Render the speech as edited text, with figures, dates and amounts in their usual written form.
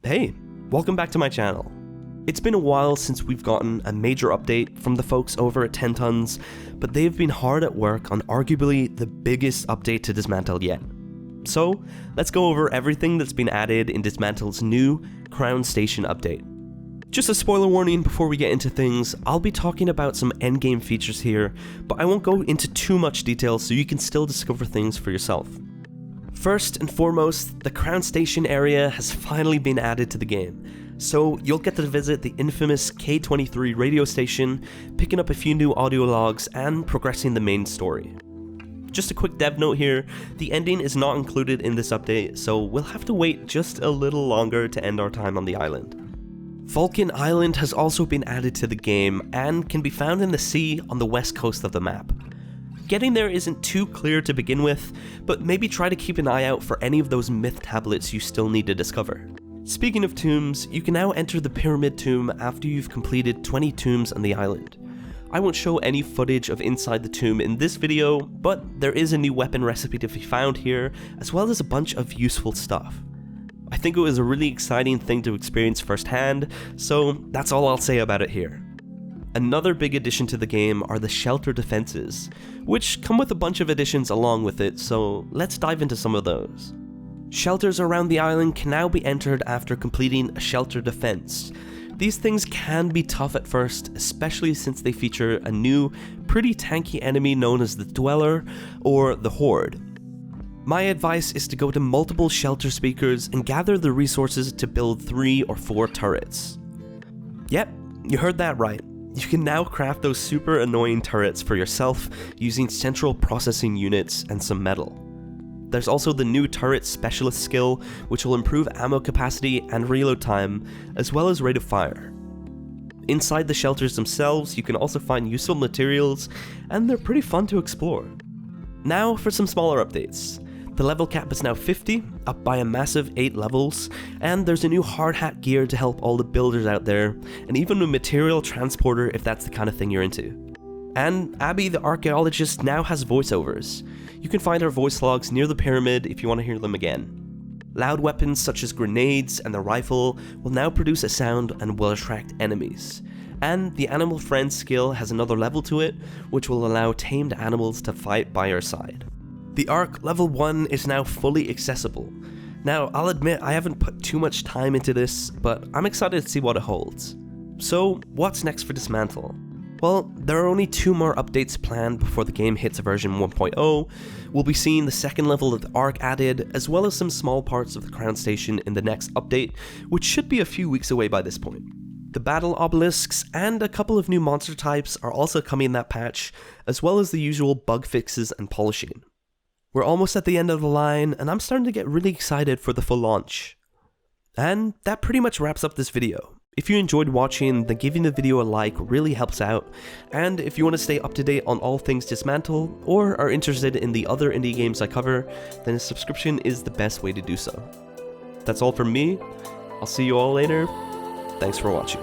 Hey, welcome back to my channel. It's been a while since we've gotten a major update from the folks over at 10 Tons, but they've been hard at work on arguably the biggest update to Dysmantle yet. So, let's go over everything that's been added in Dysmantle's new Crown Station update. Just a spoiler warning before we get into things, I'll be talking about some endgame features here, but I won't go into too much detail so you can still discover things for yourself. First and foremost, the Crown Station area has finally been added to the game, so you'll get to visit the infamous K23 radio station, picking up a few new audio logs and progressing the main story. Just a quick dev note here, the ending is not included in this update, so we'll have to wait just a little longer to end our time on the island. Vulcan Island has also been added to the game and can be found in the sea on the west coast of the map. Getting there isn't too clear to begin with, but maybe try to keep an eye out for any of those myth tablets you still need to discover. Speaking of tombs, you can now enter the Pyramid Tomb after you've completed 20 tombs on the island. I won't show any footage of inside the tomb in this video, but there is a new weapon recipe to be found here, as well as a bunch of useful stuff. I think it was a really exciting thing to experience firsthand, so that's all I'll say about it here. Another big addition to the game are the shelter defenses, which come with a bunch of additions along with it, so let's dive into some of those. Shelters around the island can now be entered after completing a shelter defense. These things can be tough at first, especially since they feature a new, pretty tanky enemy known as the Dweller or the Horde. My advice is to go to multiple shelter speakers and gather the resources to build 3 or 4 turrets. Yep, you heard that right. You can now craft those super annoying turrets for yourself using central processing units and some metal. There's also the new turret specialist skill, which will improve ammo capacity and reload time, as well as rate of fire. Inside the shelters themselves, you can also find useful materials, and they're pretty fun to explore. Now for some smaller updates. The level cap is now 50, up by a massive 8 levels, and there's a new hard hat gear to help all the builders out there, and even a material transporter if that's the kind of thing you're into. And Abby the archaeologist now has voiceovers. You can find her voice logs near the pyramid if you want to hear them again. Loud weapons such as grenades and the rifle will now produce a sound and will attract enemies. And the animal friend skill has another level to it, which will allow tamed animals to fight by your side. The Arc level 1 is now fully accessible. Now, I'll admit I haven't put too much time into this, but I'm excited to see what it holds. So, what's next for Dysmantle? Well, there are only 2 more updates planned before the game hits version 1.0. We'll be seeing the second level of the Arc added, as well as some small parts of the Crown Station in the next update, which should be a few weeks away by this point. The battle obelisks and a couple of new monster types are also coming in that patch, as well as the usual bug fixes and polishing. We're almost at the end of the line, and I'm starting to get really excited for the full launch. And that pretty much wraps up this video. If you enjoyed watching, then giving the video a like really helps out, and if you want to stay up to date on all things Dysmantle, or are interested in the other indie games I cover, then a subscription is the best way to do so. That's all from me. I'll see you all later. Thanks for watching.